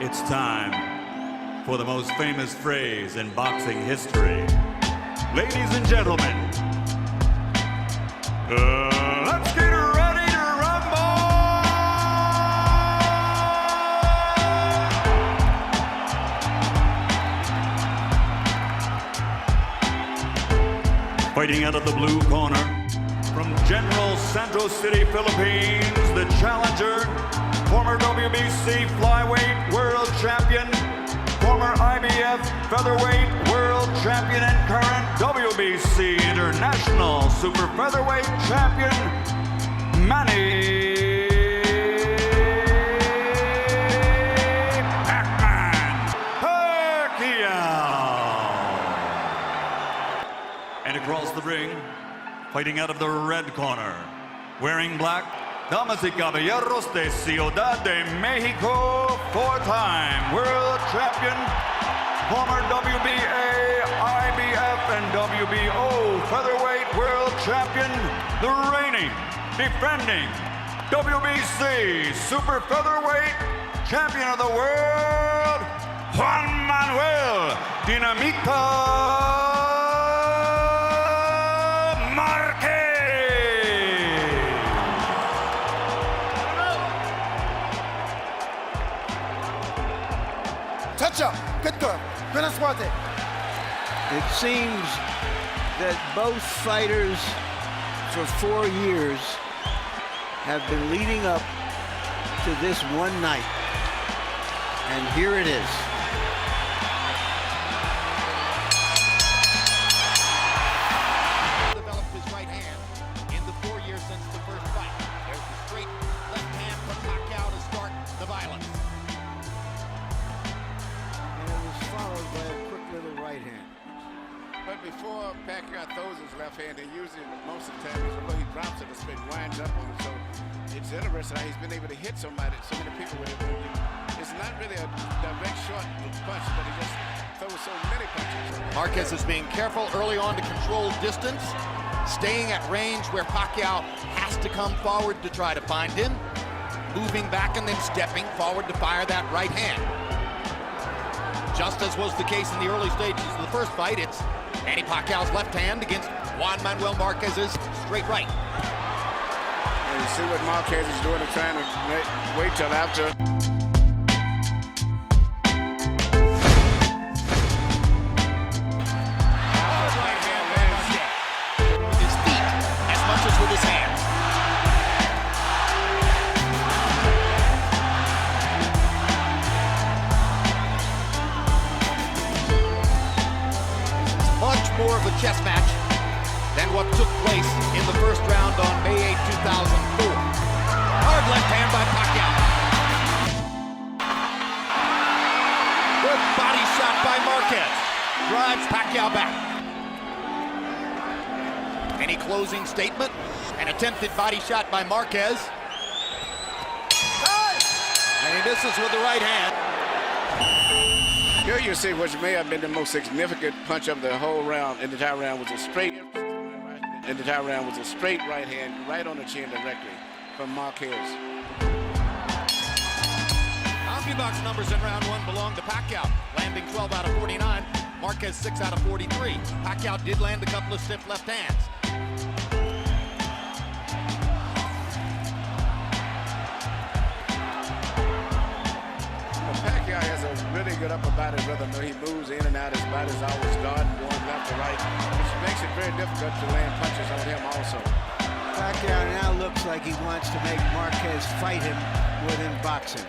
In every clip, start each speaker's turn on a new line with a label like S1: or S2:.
S1: It's time for the most famous phrase in boxing history. Ladies and gentlemen, let's get ready to rumble! Fighting out of the blue corner, from General Santos City, Philippines, the challenger, former WBC flyweight world champion, former IBF featherweight world champion, and current WBC international super featherweight champion, Manny Pacman Paquiao. And across the ring, fighting out of the red corner, wearing black, damas y caballeros de Ciudad de Mexico, four-time world champion, former WBA, IBF, and WBO featherweight world champion, the reigning, defending WBC super featherweight champion of the world, Juan Manuel Dinamita Marquez.
S2: Touch-up, good girl, good suerte.
S3: It seems that both fighters for 4 years have been leading up to this one night. And here it is.
S4: Developed his right hand in the 4 years since the first fight. There's the straight left hand from Pacquiao to start the violence.
S3: And it was followed by a quick little right hand.
S5: But before Pacquiao throws his left hand, he usually, most of the time, although he drops it, the spin winds up on it. So it's interesting how he's been able to hit so many people with it. It's not really a direct short punch, but he just throws so many punches.
S4: Marquez is being careful early on to control distance, staying at range where Pacquiao has to come forward to try to find him, moving back and then stepping forward to fire that right hand. Just as was the case in the early stages of the first fight, it's Manny Pacquiao's left hand against Juan Manuel Marquez's straight right.
S5: And you see what Marquez is doing, trying to wait till after.
S4: With his feet as much as with his hands. Much more of a chess match than what took place in the first round on May 8, 2004. Hard left hand by Pacquiao. Good body shot by Marquez. Drives Pacquiao back. Any closing statement? An attempted body shot by Marquez. And he misses with the right hand.
S5: Here you see what may have been the most significant punch of the whole round. In the entire round was a straight. In the entire round was a straight right hand, right on the chin directly from Marquez.
S4: CompuBox numbers in round one belong to Pacquiao, landing 12 out of 49. Marquez 6 out of 43. Pacquiao did land a couple of stiff left hands.
S5: Pacquiao has a really good upper body rhythm. He moves in and out. His body's always guarding, going left to right, which makes it very difficult to land punches on him also.
S3: Pacquiao now looks like he wants to make Marquez fight him within boxing.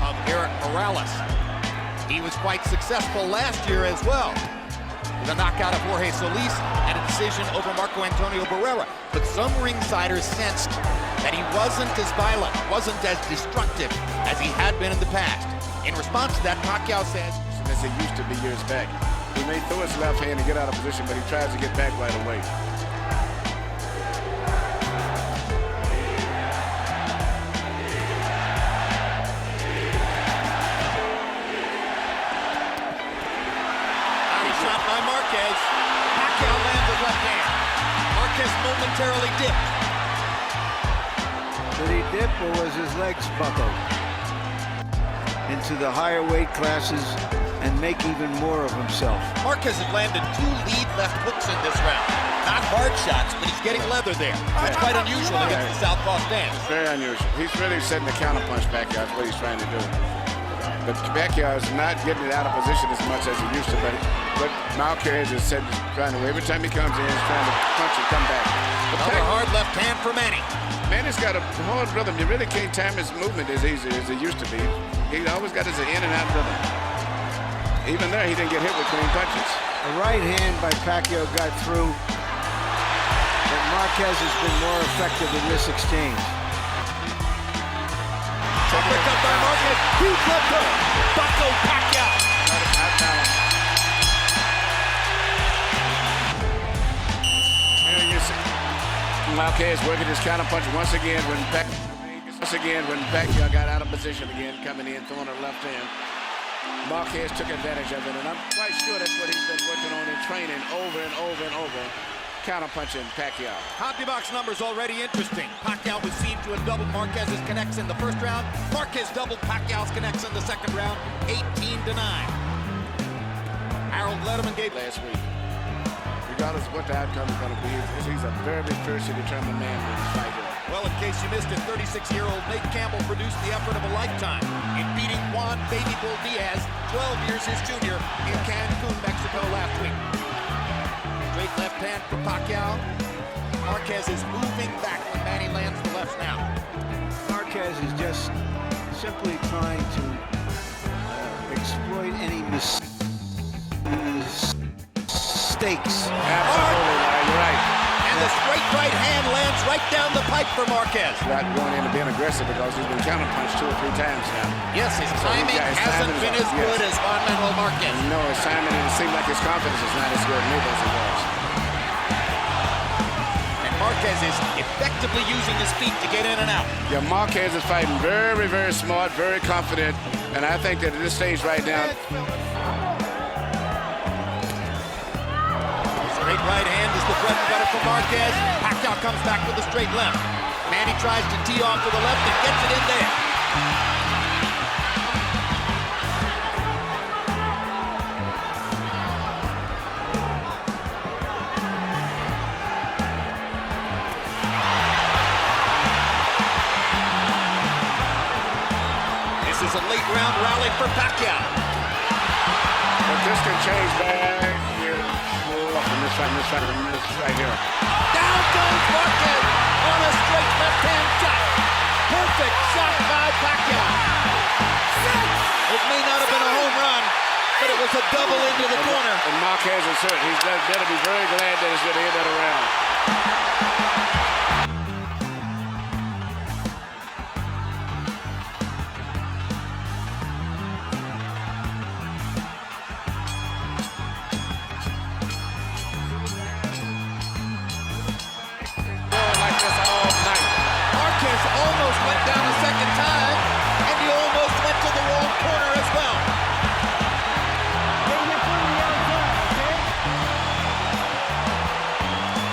S4: Of Eric Morales. He was quite successful last year as well. With a knockout of Jorge Solis and a decision over Marco Antonio Barrera. But some ringsiders sensed that he wasn't as violent, wasn't as destructive as he had been in the past. In response to that, Pacquiao said,
S5: as it used to be years back. He may throw his left hand and get out of position, but he tries to get back right away.
S4: Shot by Marquez. Pacquiao lands a left hand. Marquez momentarily dipped.
S3: Did he dip or was his legs buckled into the higher weight classes and make even more of himself?
S4: Marquez has landed 2 lead left hooks in this round. Not hard shots, but he's getting leather there. That's quite unusual against the southpaw stance.
S5: Very unusual. He's really setting the counterpunch back out. That's what he's trying to do. But Pacquiao is not getting it out of position as much as he used to. But Marquez is trying to. Every time he comes in, he's trying to punch and come back.
S4: Another hard left hand for Manny.
S5: Manny's got a hard rhythm. You really can't time his movement as easy as it used to be. He always got his in and out rhythm. Even there, he didn't get hit with clean punches.
S3: A right hand by Pacquiao got through, but Marquez has been more effective in this exchange.
S4: Uppercut by Marquez. Huge left hook. Bucko Pacquiao.
S5: Here you see Marquez working his counterpunch once again when Pacquiao got out of position again, coming in, throwing a left hand. Marquez took advantage of it, and I'm quite sure that's what he's been working on in training over and over and over. Counterpunching Pacquiao.
S4: Box numbers already interesting. Pacquiao was seen to have doubled Marquez's connects in the first round. Marquez doubled Pacquiao's connects in the second round, 18-9. Harold Letterman gave
S5: Last week. Regardless of what the outcome is going to be, he's a very fiercely determined man in this fight here.
S4: Well, in case you missed it, 36-year-old Nate Campbell produced the effort of a lifetime in beating Juan Baby Bull Diaz, 12 years his junior, in Cancun, Mexico last week. Straight left hand for Pacquiao. Marquez is moving back when Manny lands the left now.
S3: Marquez is just simply trying to exploit any mistakes.
S5: Absolutely, you're right.
S4: And the straight right hand lands right down the pipe for Marquez.
S5: Not going into being aggressive because he's been counterpunched 2 or 3 times now.
S4: Yes, his timing hasn't been as good as Juan Manuel Marquez.
S5: No, his timing, and it seemed like his confidence is not as good neither as it was.
S4: And Marquez is effectively using his feet to get in and out.
S5: Yeah, Marquez is fighting very smart, very confident, and I think that at this stage right now,
S4: straight right hand is the bread and butter for Marquez. Pacquiao comes back with a straight left. Manny tries to tee off with a left and gets it in there. This is a late round rally for Pacquiao.
S5: but this can change back here. This right here.
S4: Down goes Marquez on a straight left-hand shot. Perfect shot by Pacquiao. It may not have been a home run, but it was a double into the corner.
S5: And Marquez is hurt. He's better be very glad that he's going to end that around.
S4: Almost went down a second time, and he almost went to the wrong corner as well.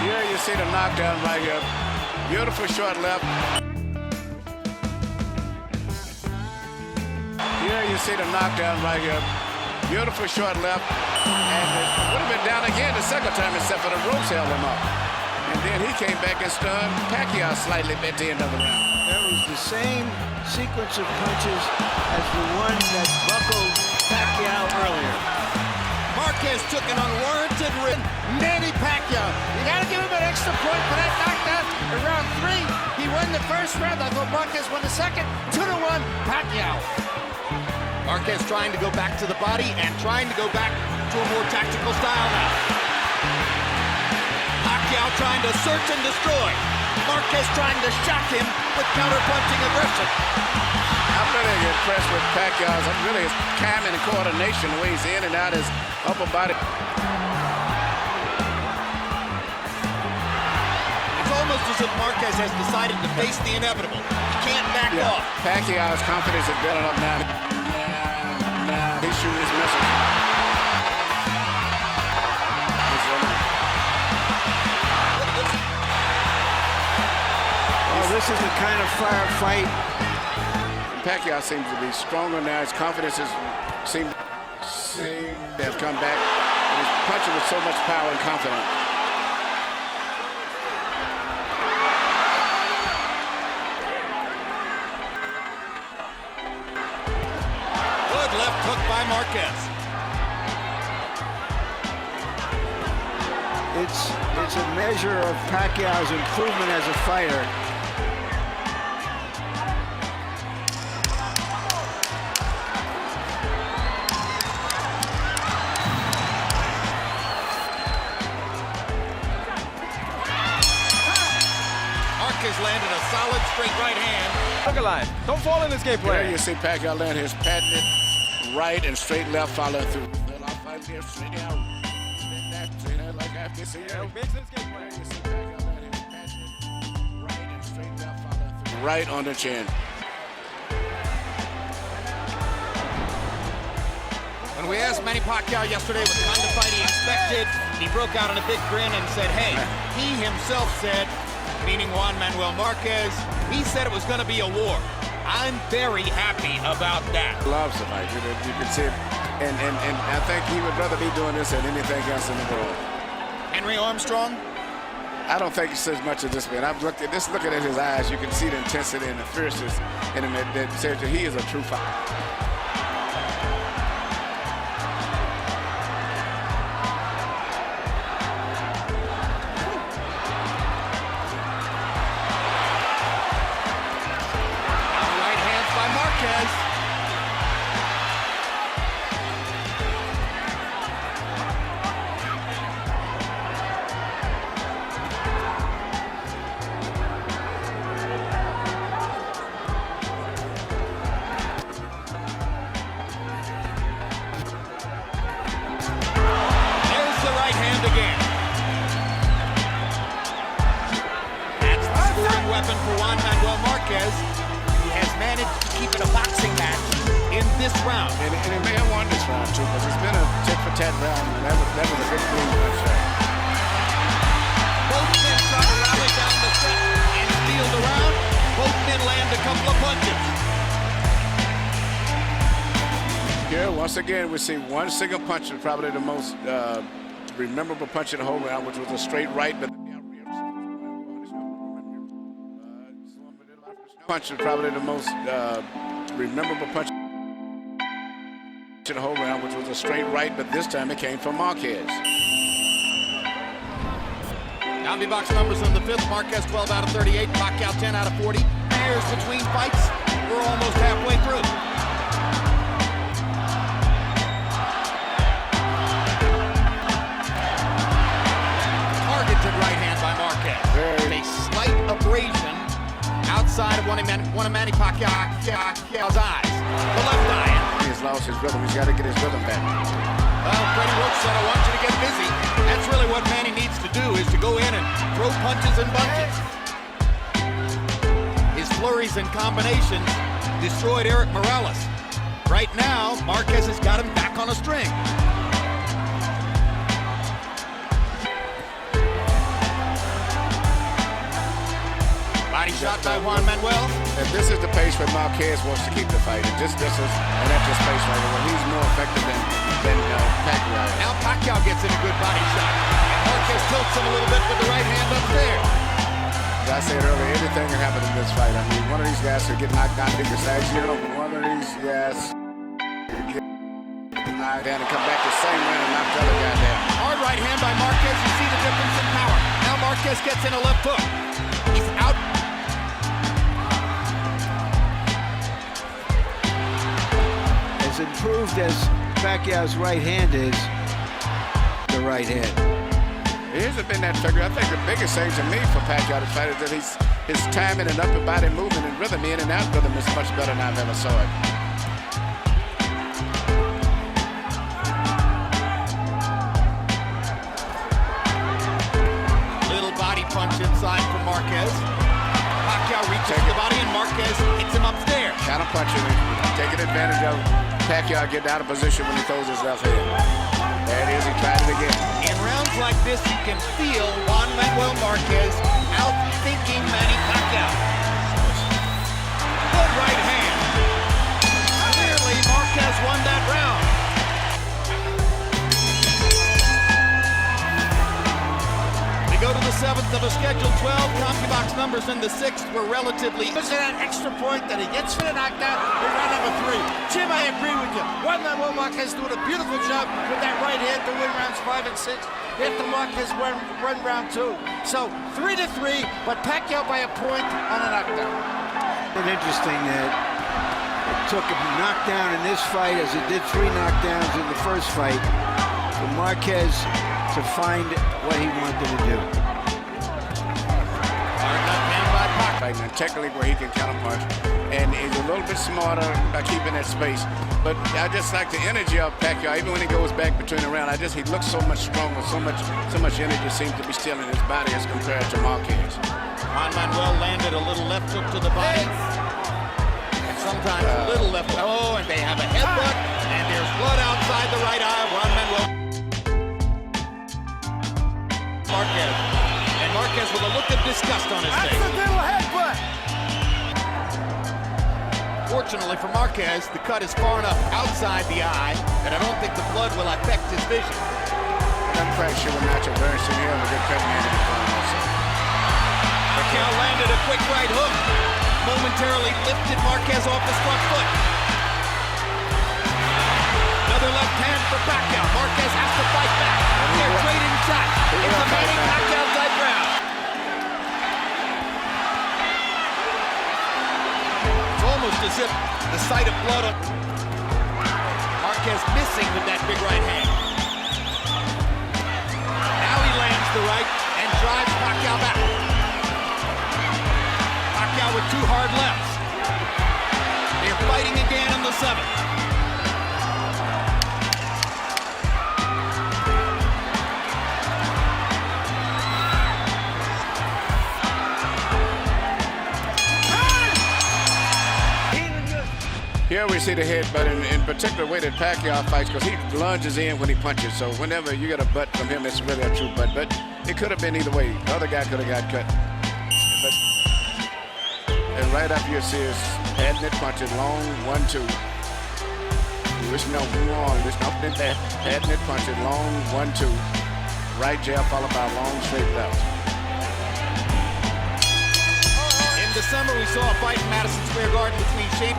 S5: Here you see the knockdown right here. Beautiful short left. Here you see the knockdown right here. Beautiful short left. And it would have been down again the second time except for the ropes held him up. And then he came back and stunned Pacquiao slightly at the end of the round.
S3: That was the same sequence of punches as the one that buckled Pacquiao earlier.
S4: Marquez took an unwarranted rip. Manny Pacquiao.
S2: You got to give him an extra point for that knockdown in round 3. He won the first round. I thought Marquez won the second. 2-1, Pacquiao.
S4: Marquez trying to go back to the body and trying to go back to a more tactical style now. Pacquiao trying to search and destroy. Marquez trying to shock him with counter-punching aggression.
S5: I'm really impressed with Pacquiao's. I'm really his timing and coordination, the way he's in and out his upper body.
S4: It's almost as if Marquez has decided to face the inevitable. He can't back off.
S5: Pacquiao's confidence is building up now. He's shooting his missiles.
S3: this is the kind of firefight.
S5: Pacquiao seems to be stronger now. His confidence seems to have come back. He's punching with so much power and confidence.
S4: Good left hook by Marquez.
S3: It's a measure of Pacquiao's improvement as a fighter.
S4: Marquez landed a solid straight right hand.
S6: Look alive. Don't fall in this game
S5: There
S6: plan.
S5: you see Pacquiao land his patented right and straight left follow through. Right on the chin.
S4: When we asked Manny Pacquiao yesterday what kind of fight he expected, he broke out in a big grin and said, hey, he himself said, meaning Juan Manuel Marquez, he said it was going to be a war. I'm very happy about that.
S5: Loves the fight. You can see it. And I think he would rather be doing this than anything else in the world.
S4: Henry Armstrong?
S5: I don't think he says much of this man. I've looked at this, looking at his eyes, you can see the intensity and the fierceness in him that says that he is a true fighter.
S4: Weapon for Juan Manuel Marquez, who has managed to keep it a boxing match in this round.
S5: And he may have won this round too, because it's been a tit-for-tat round, and that was a big win punch there.
S4: Both men try to rally down the set and steal the round. Both men land a couple of punches.
S5: Here, once again, we see one single punch, probably the most memorable punch in the whole round, which was a straight right, but punch is probably the most memorable punch in the whole round, which was a straight right, but this time it came from Marquez.
S4: Combi box numbers in the fifth. Marquez 12 out of 38, Pacquiao 10 out of 40. Years between fights. We're almost halfway through. Targeted right hand by Marquez. A slight abrasion outside of one of Manny Pacquiao's eyes. The left eye.
S5: He's lost his rhythm. He's got to get his rhythm back.
S4: Well, Freddie Roach said, I want you to get busy. That's really what Manny needs to do, is to go in and throw punches and bunches. His flurries and combinations destroyed Eric Morales. Right now, Marquez has got him back on a string. Body shot by Juan Manuel.
S5: And this is the pace where Marquez wants to keep the fight. And this is, and that's his pace right here. He's more effective than Pacquiao.
S4: Now Pacquiao gets in a good body shot. And Marquez tilts him a little bit with the right hand up there.
S5: As I said earlier, anything can happen in this fight. I mean, one of these guys could get knocked down, pick his legs, one of these guys get knocked down and come back the same way and knock the other guy down.
S4: Hard right hand by Marquez. You see the difference in power. Now Marquez gets in a left hook. He's out.
S3: As improved as Pacquiao's right hand is, the right hand.
S5: It hasn't been that figure. I think the biggest thing to me for Pacquiao to fight is that his timing and upper body movement and rhythm, in and out rhythm, is much better than I've ever saw it.
S4: Little body punch inside from Marquez. Pacquiao reaches the body and Marquez hits him upstairs.
S5: Counter punching, taking advantage of Pacquiao getting out of position when he throws his left hand. There it is, he tried it again.
S4: In rounds like this, you can feel Juan Manuel Marquez out-thinking Manny Pacquiao. of a scheduled 12, CompuBox numbers in the 6th were relatively...
S2: Listen to that extra point that he gets for the knockdown in round number 3. Jim, I agree with you. Marquez doing a beautiful job with that right hand to win rounds 5 and 6. After Marquez won round 2. So 3-3, but Pacquiao by a point on a knockdown.
S3: It's interesting that it took a knockdown in this fight as it did 3 knockdowns in the first fight for Marquez to find what he wanted to do.
S5: And technically where he can counterpunch, and he's a little bit smarter by keeping that space. But I just like the energy of Pacquiao. Even when he goes back between the round, he looks so much stronger, so much energy seems to be still in his body as compared to Marquez.
S4: Manuel landed a little left hook to the body, and sometimes a little left. Oh, and they have a headbutt, and there's blood outside the right eye of Manuel. Marquez. And Marquez with a look of disgust on his face.
S2: Accidental headbutt.
S4: Fortunately for Marquez, the cut is far enough outside the eye that I don't think the blood will affect his vision.
S5: I'm quite sure we're not very severe and a good cut man in the front also.
S4: Pacquiao landed a quick right hook, momentarily lifted Marquez off his front foot. Another left hand for Pacquiao. Marquez has to fight back. They're trading shots. It's a Manny Pacquiao type round. It's almost as if the sight of blood on Marquez missing with that big right hand. Now he lands the right and drives Pacquiao back. Pacquiao with 2 hard lefts. They're fighting again in the 7th.
S5: Here we see the headbutt, in particular way that Pacquiao fights, because he lunges in when he punches. So whenever you get a butt from him, it's really a true butt. But it could have been either way. The other guy could have got cut. And right up you see his head net punches, long 1-2. There's no one, there's nothing there. Head net punches, long 1-2. Right jab followed by a long straight left.
S4: In the summer, we saw a fight in Madison Square Garden between Shane.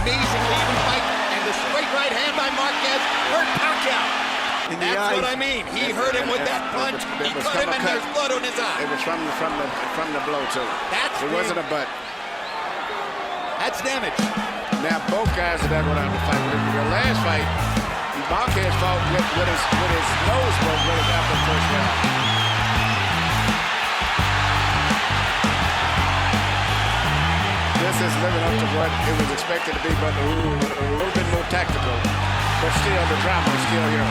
S4: Amazingly even fight, and the straight right hand by Marquez hurt Pacquiao. That's what I mean. He hurt him with that punch. He cut him, and there's blood on his eye.
S5: It was from the blow too. It wasn't a butt.
S4: That's damage.
S5: Now both guys are there going to have to fight. The last fight, Marquez fought with his nose broke really after the first round. This is living up to what it was expected to be, but a little bit more tactical. But still, the drama is still here.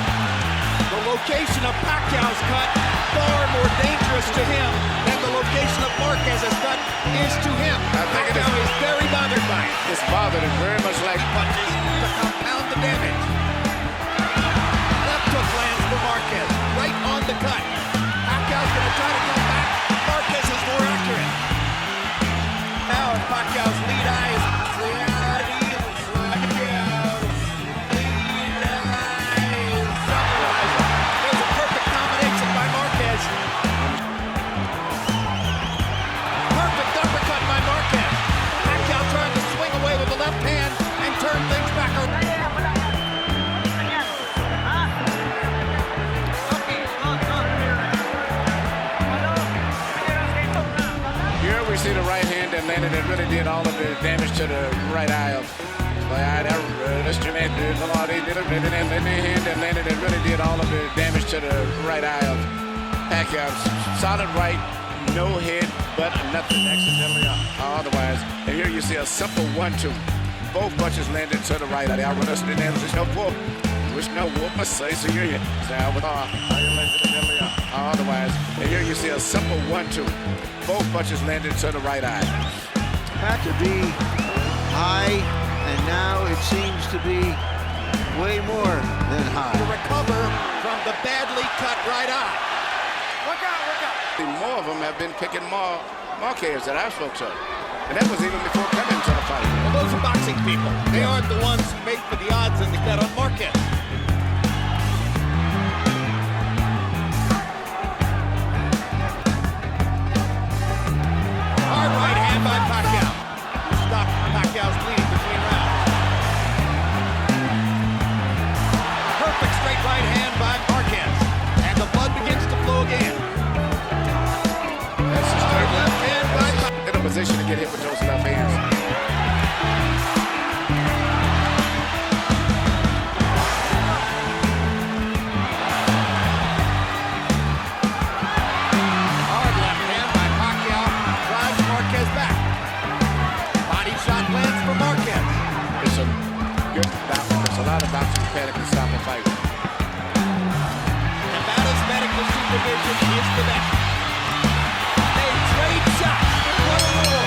S4: The location of Pacquiao's cut far more dangerous to him than the location of Marquez's cut is to him. Pacquiao is very bothered by it.
S5: It's bothered him very much like
S4: punches to compound the damage. Left hook lands for Marquez, right on the cut. Pacquiao's going to try to come back. Marquez is more accurate. Now Pacquiao's lead eye is there's a perfect combination by Marquez. Perfect uppercut by Marquez. Pacquiao trying to swing away with the left hand and turn things back around.
S5: here we see the right hand that landed and really did all of the damage to the right eye of hand that landed and really did all of the damage to the right eye of Pacquiao. Solid right, no head, but nothing accidentally or otherwise. And here you see a simple 1-2. Both punches landed to the right eye. I want us to there's no whoop. There's no whoop. I say so you're here. Otherwise. And here you see a simple 1-2. Both punches landed to the right eye.
S3: Had to be high, and now it seems to be way more than high.
S4: To recover from the badly cut right eye.
S2: Look out, look out.
S5: More of them have been picking Marquez that I spoke to. And that was even before coming to the fight.
S4: Well, those are boxing people. They aren't the ones who make for the odds in the bet on Marquez.
S6: division is the best. They trade shots. What a war.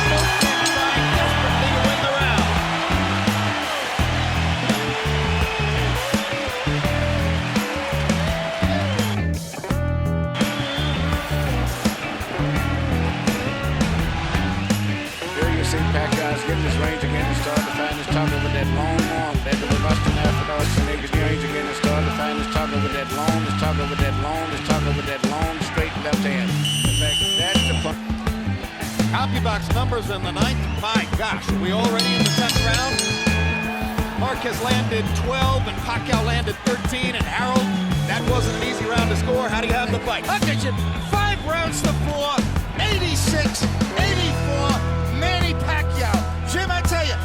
S6: Both men trying desperately to win the round.
S5: Here you see Pacquiao's getting his range again and starting to find his target with that long arm. That was busting after the niggas range again and starting to find his target with that long, his target with that long, his target with that long, straight left hand. In fact, that's the fun.
S6: CompuBox numbers in the ninth. My gosh, are we already in the 10th round? Marquez landed 12 and Pacquiao landed 13. And Harold, that wasn't an easy round to score. How do you have the fight?
S2: Look at you. 5 rounds to 4. 86, 84. Manny Pacquiao. Jim, I tell you,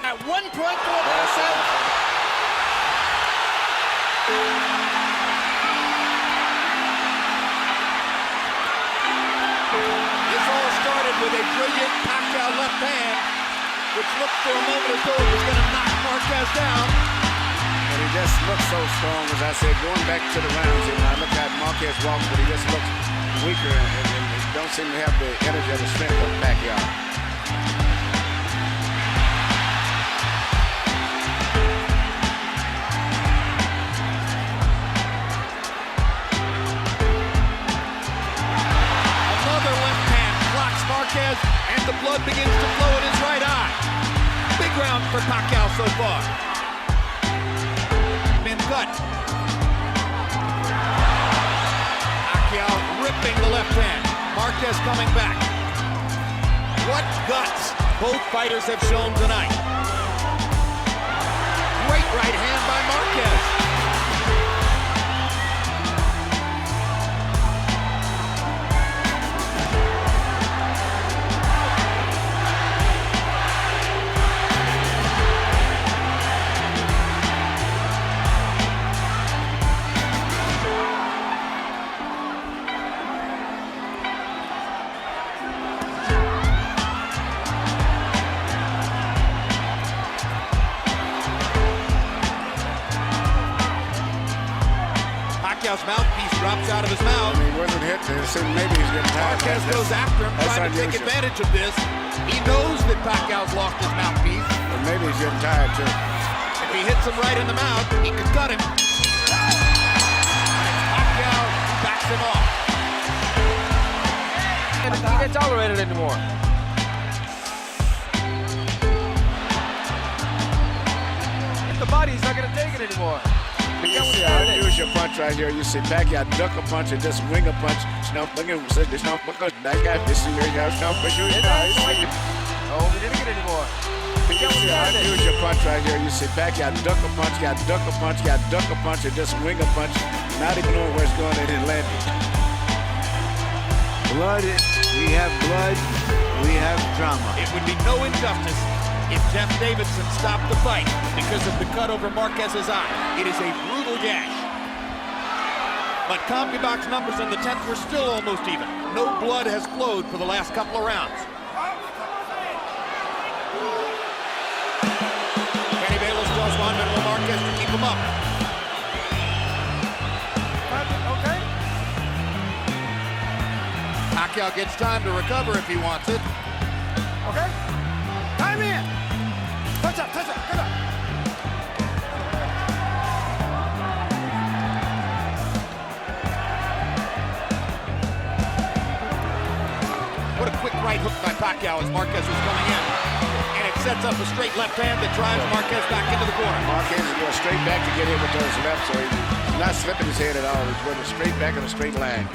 S2: at one point to
S6: This all started with a brilliant Pacquiao left hand, which looked for a moment as though it was going to knock Marquez down.
S5: And he just looks so strong, as I said, going back to the rounds. And I look at Marquez walking, but he just looks weaker and he don't seem to have the energy or the strength of Pacquiao.
S6: Another left hand clocks Marquez, and the blood begins to flow in his right eye. Big round for Pacquiao so far. Been cut. Pacquiao ripping the left hand. Marquez coming back. What guts both fighters have shown tonight. Great right hand by Marquez. Pacquiao's mouthpiece drops out of his mouth.
S5: He wasn't hit, so maybe he's getting tired.
S6: Marquez goes after him, trying to take advantage of this. He knows that Pacquiao's lost his mouthpiece.
S5: But maybe he's getting tired too.
S6: If he hits him right in the mouth, he could cut him. And Pacquiao backs him off.
S7: He can't tolerate it anymore. Hit the body, he's not going to take it anymore.
S5: You see how I use your punch right here. You see Pacquiao duck a punch and just wing a punch. Snap, look at him, say, snap, because that guy, this is your guy, snap, but you
S7: Oh, he didn't get it anymore.
S5: You see how I use your punch right here. You see Pacquiao duck a punch, got duck a punch, got duck a punch, and just wing a punch, not even knowing where it's going and it landed.
S3: Blood, we have blood, we have drama.
S6: It would be no injustice if Jeff Davidson stopped the fight because of the cut over Marquez's eye. It is a brutal gash. But CompuBox numbers in the 10th were still almost even. No blood has flowed for the last couple of rounds. Kenny Bayless draws Manuel Marquez to keep him up.
S7: Okay.
S6: Pacquiao gets time to recover if he wants it.
S7: Okay. Time in. Touch up, good up.
S6: What a quick right hook by Pacquiao as Marquez was coming in. And it sets up a straight left hand that drives Marquez back into the corner.
S5: Marquez is going straight back to get hit with those lefts, so he's not slipping his head at all. He's going straight back in a straight line.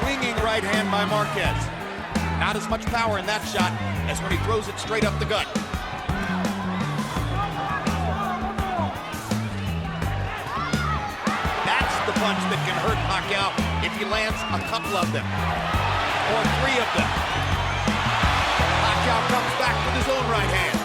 S6: Swinging right hand by Marquez. Not as much power in that shot as when he throws it straight up the gut. That's the punch that can hurt Pacquiao if he lands a couple of them, or 3 of them. Pacquiao comes back with his own right hand.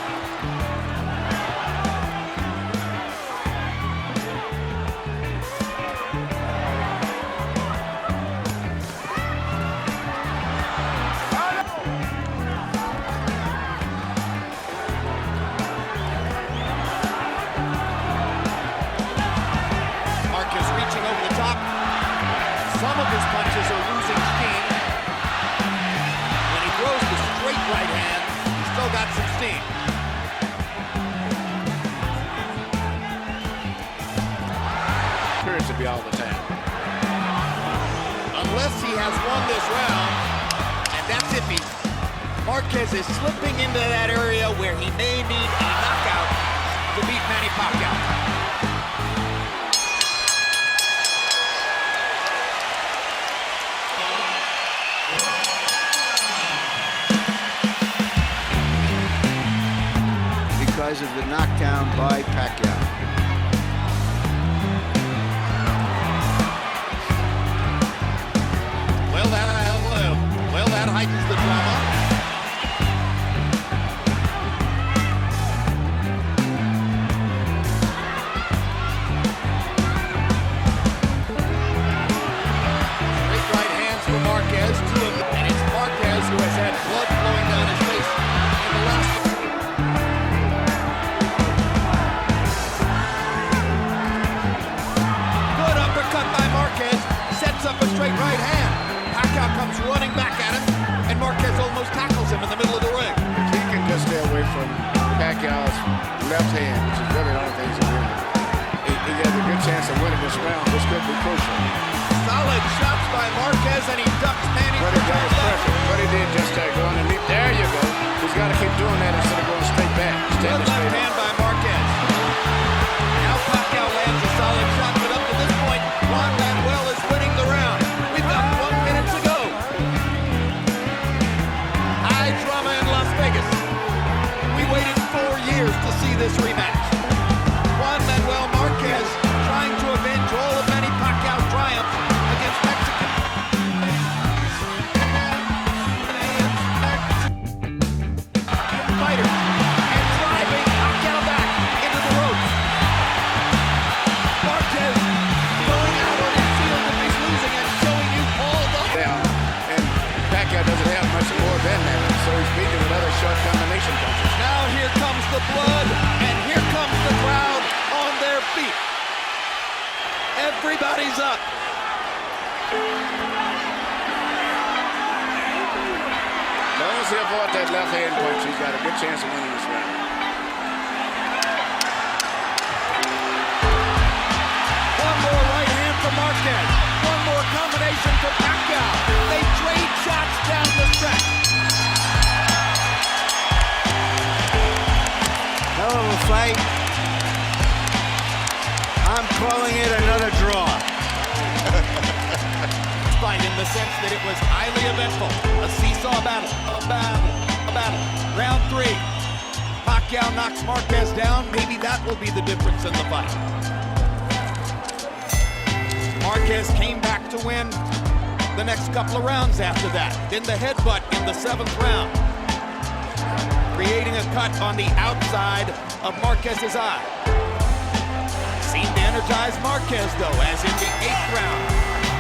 S5: Appears to be all the time.
S6: Unless he has won this round, and that's iffy. Marquez is slipping into that area where he may need a knockout to beat Manny Pacquiao.
S3: Because of the knockdown by Pacquiao.
S6: Well, that heightens the drama. Great right hands for Marquez, two of them, and it's Marquez who has had blood flowing down his face in the last. Good uppercut by Marquez, sets up a straight right hand. Pacquiao comes running back at him, and Marquez almost tackles him in the middle of the ring.
S5: He can just stay away from Pacquiao's left hand, which is really the only thing he's doing. He has a good chance of winning this round. This could be crucial.
S6: Solid shots by Marquez, and he ducks Manny.
S5: What he did was perfect. What he did just go underneath. There you go. He's got to keep doing that instead of going straight back.
S6: Good left hand by Marquez. Now Pacquiao lands a solid shot, but up to this point, Juan Manuel is winning the round. We've got 1 minute to go. High drama in Las Vegas. We waited 4 years to see this rematch. Juan Manuel Marquez trying to avenge all of Manny Pacquiao's triumphs against Mexican fighters and driving Pacquiao back into the ropes. Marquez going out on his field if he's losing and showing you all the
S5: Down. And Pacquiao doesn't have much more than that. So he's beating with other short combination punches.
S6: Now here comes the blood, and here comes the crowd on their feet. Everybody's up.
S5: As long as he avoid that left hand punch, he's got a good chance of winning this round.
S6: One more right hand for Marquez. One more combination for Pacquiao. They trade shots down the stretch.
S3: Hell of a fight. I'm calling it another draw.
S6: Fight in the sense that it was highly eventful. A seesaw battle. A battle. Round 3. Pacquiao knocks Marquez down. Maybe that will be the difference in the fight. Marquez came back to win the next couple of rounds after that. Then the headbutt in the 7th round, creating a cut on the outside of Marquez's eye. Seemed to energize Marquez, though, as in the 8th round.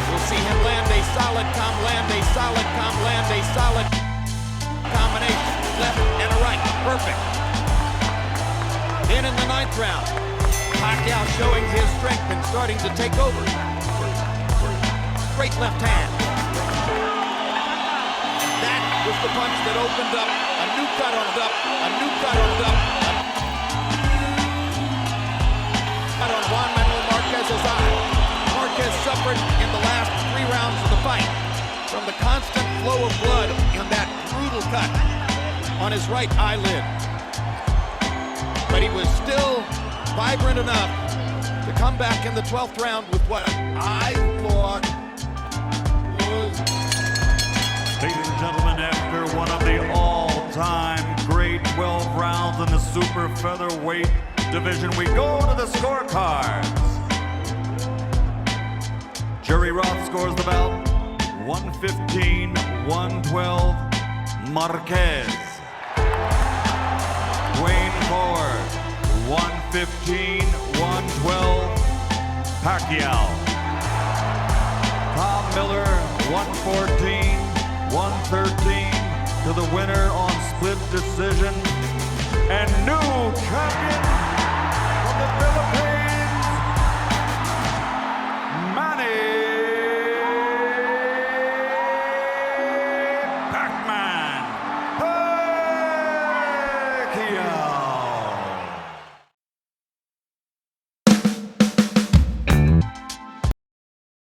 S6: We'll see him land a solid combination. Left and a right. Perfect. Then in the 9th round, Pacquiao showing his strength and starting to take over. Great left hand. That was the punch that opened up a new cut on Dup, a new cut on Dup. Cut on Juan Manuel Marquez's eye. Marquez suffered in the last 3 rounds of the fight from the constant flow of blood in that brutal cut on his right eyelid. But he was still vibrant enough to come back in the 12th round with what I thought was...
S1: Ladies and gentlemen, after one of the all-time great 12 rounds in the super featherweight division, we go to the scorecards. Jerry Roth scores the bout 115-112 Marquez. Dwayne Ford 115-112 Pacquiao. Tom Miller 114-113 to the winner on split decision. And new champion from the Philippines.